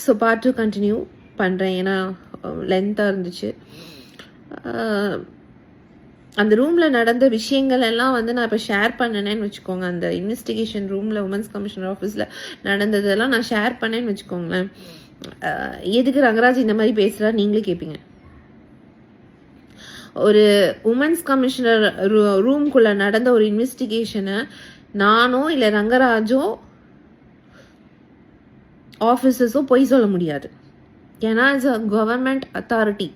So part 2 continue பண்ணுறேன், ஏன்னா லென்த்தாக இருந்துச்சு. அந்த ரூமில் நடந்த விஷயங்கள் எல்லாம் வந்து நான் இப்போ ஷேர் பண்ணனேன்னு வச்சுக்கோங்க. அந்த இன்வெஸ்டிகேஷன் ரூமில் உமன்ஸ் கமிஷனர் ஆஃபீஸில் நடந்ததெல்லாம் நான் ஷேர் பண்ணேன்னு வச்சுக்கோங்களேன். எதுக்கு ரங்கராஜ் இந்த மாதிரி பேசுகிறார் நீங்களே கேட்பீங்க. ஒரு உமன்ஸ் கமிஷனர் ரூம்குள்ளே நடந்த ஒரு இன்வெஸ்டிகேஷனை நானோ இல்லை ரங்கராஜோ ஆஃபீஸர்ஸோ பொய் சொல்ல முடியாது. ஏன்னா இட்ஸ் அ கவர்மெண்ட் அத்தாரிட்டி.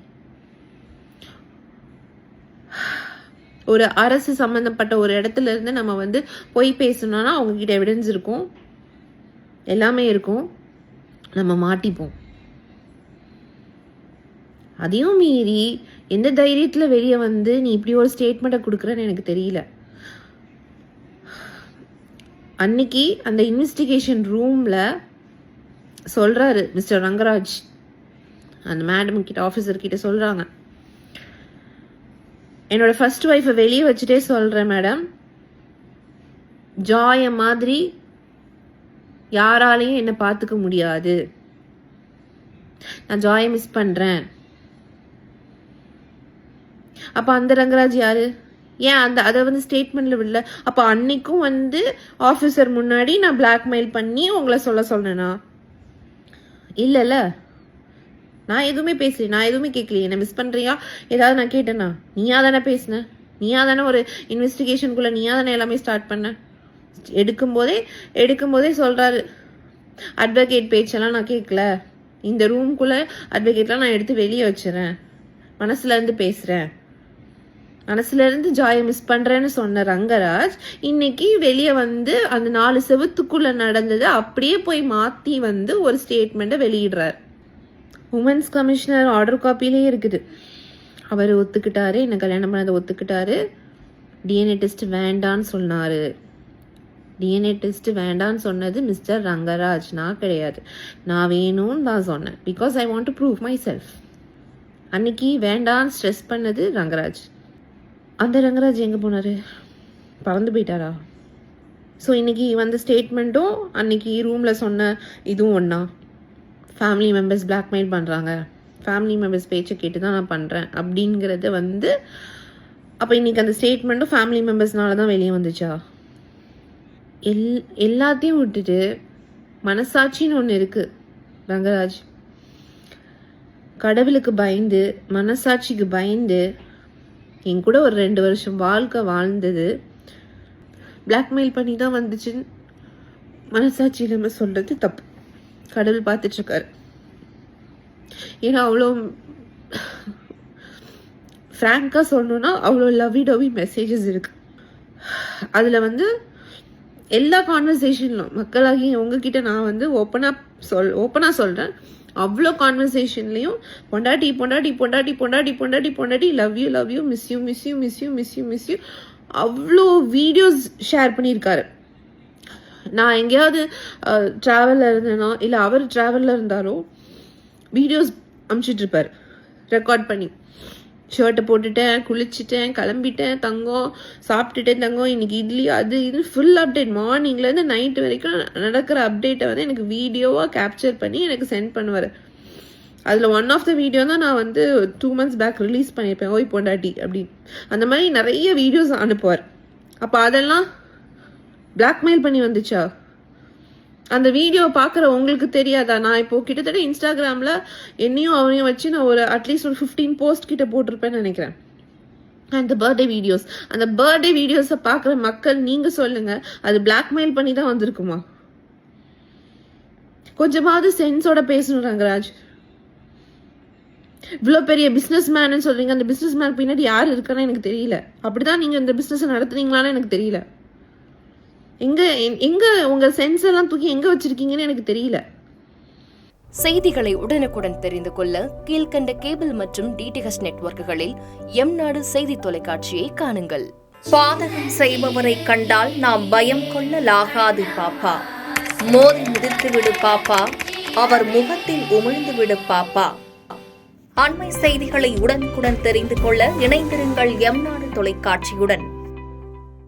ஒரு அரசு சம்மந்தப்பட்ட ஒரு இடத்துல இருந்து நம்ம வந்து பொய் பேசணும்னா அவங்கக்கிட்ட எவிடன்ஸ் இருக்கும், எல்லாமே இருக்கும், நம்ம மாட்டிப்போம். அதையும் மீறி எந்த தைரியத்தில் வெளியே வந்து நீ இப்படி ஒரு ஸ்டேட்மெண்ட்டை கொடுக்குறேன்னு எனக்கு தெரியல. அன்னைக்கு அந்த இன்வெஸ்டிகேஷன் ரூமில் சொல்கிறாரு மிஸ்டர் ரங்கராஜ், அந்த மேடம் கிட்ட ஆஃபீஸர் கிட்ட சொல்கிறாங்க, என்னோட ஃபர்ஸ்ட் ஒய்ஃபை வெளியே வச்சுட்டே சொல்கிறேன் மேடம், ஜாய மாதிரி யாராலையும் என்னை பார்த்துக்க முடியாது, நான் ஜாயை மிஸ் பண்ணுறேன். அப்போ அந்த ரங்கராஜ் யாரு? ஏன் அதை வந்து ஸ்டேட்மெண்ட்ல விடல? அப்போ அன்னைக்கும் வந்து ஆஃபீஸர் முன்னாடி நான் பிளாக்மெயில் பண்ணி உங்களை சொல்றேனா? இல்லைல்ல, நான் எதுவுமே பேசல, நான் எதுவுமே கேட்கலையே. என்ன மிஸ் பண்ணுறியா ஏதாவது நான் கேட்டேனா? நீயா தானே பேசின, நீயா தானே ஒரு இன்வெஸ்டிகேஷனுக்குள்ளே நீயா தானே எல்லாமே ஸ்டார்ட் பண்ண. எடுக்கும்போதே சொல்கிறாரு, அட்வொகேட் பேச்செல்லாம் நான் கேட்கல, இந்த ரூம்குள்ளே அட்வொகேட்லாம் நான் எடுத்து வெளியே வச்சுறேன், மனசுலேருந்து பேசுகிறேன், மனசுலேருந்து ஜாயை மிஸ் பண்ணுறேன்னு சொன்ன ரங்கராஜ் இன்னைக்கு வெளியே வந்து அந்த 4 செவத்துக்குள்ளே நடந்தது அப்படியே போய் மாற்றி வந்து ஒரு ஸ்டேட்மெண்ட்டை வெளியிடுறார். உமன்ஸ் கமிஷனர் ஆர்டர் காப்பிலே இருக்குது. அவர் ஒத்துக்கிட்டாரு, என்னை கல்யாணம் பண்ணதை ஒத்துக்கிட்டாரு. டிஎன்ஏ டெஸ்ட் வேண்டான்னு சொன்னார். டிஎன்ஏ டெஸ்ட் வேண்டான்னு சொன்னது மிஸ்டர் ரங்கராஜ், நான் கிடையாது. நான் வேணும்னு தான் சொன்னேன், because I want to prove my self. அன்னைக்கு வேண்டான்னு ஸ்ட்ரெஸ் பண்ணது ரங்கராஜ். அந்த ரங்கராஜ் எங்கே போனார்? பறந்து போயிட்டாரா? ஸோ இன்னைக்கு வந்த ஸ்டேட்மெண்ட்டும் அன்னைக்கு ரூமில் சொன்ன இதுவும் ஒன்றா? ஃபேமிலி மெம்பர்ஸ் பிளாக்மெயில் பண்ணுறாங்க, ஃபேமிலி மெம்பர்ஸ் பேச்சை கேட்டு தான் நான் பண்ணுறேன் அப்படிங்கிறத வந்து அப்போ இன்னைக்கு அந்த ஸ்டேட்மெண்ட்டும் ஃபேமிலி மெம்பர்ஸ்னால தான் வெளியே வந்துச்சா? எல்லாத்தையும் விட்டுட்டு மனசாட்சின்னு ஒன்று இருக்குது ரங்கராஜ். கடவுளுக்கு பயந்து மனசாட்சிக்கு பயந்து என் கூட ஒரு 2 வருஷம் வாழ்க்கை வாழ்ந்தது பிளாக்மெயில் பண்ணி தான் வந்துச்சுன்னு மனசாட்சி நம்ம சொல்கிறது தப்பு. கடவுள் பார்த்துட்ருக்காரு. ஏன்னா அவ்வளோ ஃப்ராங்காக சொல்லணுன்னா அவ்வளோ லவ்வி டவ்வி மெசேஜஸ் இருக்கு. அதில் வந்து எல்லா கான்வர்சேஷன்லும் மக்களாகி உங்ககிட்ட நான் வந்து ஓப்பனாக சொல்கிறேன், அவ்வளோ கான்வர்சேஷன்லையும் பொண்டாட்டி பொண்டாட்டி பொண்டாட்டி பொண்டாட்டி பொண்டாட்டி பொண்டாட்டி love you love you miss you miss you miss you miss you miss you அவ்வளோ வீடியோஸ் ஷேர் பண்ணியிருக்காரு. நான் எங்கேயாவது ட்ராவலில் இருந்தேனோ இல்லை அவர் ட்ராவலில் இருந்தாரோ வீடியோஸ் அனுப்பிச்சிட்ருப்பார் ரெக்கார்ட் பண்ணி. ஷர்ட்டை போட்டுட்டேன், குளிச்சுட்டேன், கிளம்பிட்டேன், தங்கம் சாப்பிட்டுட்டேன், தங்கம் இன்னைக்கு இட்லி அது இது ஃபுல் அப்டேட், மார்னிங்லேருந்து நைட்டு வரைக்கும் நடக்கிற அப்டேட்டை வந்து எனக்கு வீடியோவாக கேப்சர் பண்ணி எனக்கு சென்ட் பண்ணுவார். அதில் ஒன் ஆஃப் த வீடியோ தான் நான் வந்து 2 months பேக் ரிலீஸ் பண்ணியிருப்பேன், ஓய் பொண்டாட்டி அப்படின்னு. அந்த மாதிரி நிறைய வீடியோஸ் அனுப்புவார். அப்போ அதெல்லாம் பிளாக்மெயில் பண்ணி வந்துச்சா? அந்த வீடியோ பார்க்குற உங்களுக்கு தெரியாதா? நான் இப்போ கிட்டத்தட்ட இன்ஸ்டாகிராமில் என்னையும் அவனையும் வச்சு நான் ஒரு அட்லீஸ்ட் ஒரு 15 போஸ்ட் கிட்ட போட்டிருப்பேன்னு நினைக்கிறேன். அந்த பர்த்டே வீடியோஸை பார்க்குற மக்கள் நீங்கள் சொல்லுங்கள், அது பிளாக்மெயில் பண்ணி தான் வந்திருக்குமா? கொஞ்சமாவது சென்ஸோட பேசணும் ரங்கராஜ். இவ்வளோ பெரிய பிஸ்னஸ் மேன்னு சொல்றீங்க, அந்த பிஸ்னஸ் மேன் பின்னாடி யார் இருக்கான்னு எனக்கு தெரியல. அப்படிதான் நீங்கள் இந்த பிஸ்னஸ் நடத்துறீங்களான்னு எனக்கு தெரியல. எங்க உங்க சென்ஸ் எல்லாம் தூக்கி எங்க வச்சிருக்கீங்கன்னு எனக்கு தெரியல. செய்திகளை உடனுக்குடன் தெரிந்து கொள்ள கீழ்கண்ட கேபிள் மற்றும் டிடிஹெச் நெட்வொர்க்குகளில் எம்நாடு செய்தி தொலைக்காட்சியை காணுங்கள். பாதகம் செய்பவரை கண்டால் நாம் பயம் கொள்ளலாகாது பாப்பா. மோதி மிதித்து விடு பாப்பா, அவர் முகத்தில் உமிழ்ந்து விடு பாப்பா. அண்மை செய்திகளை உடனுக்குடன் தெரிந்து கொள்ள இணைந்திருங்கள் எம்நாடு தொலைக்காட்சியுடன்.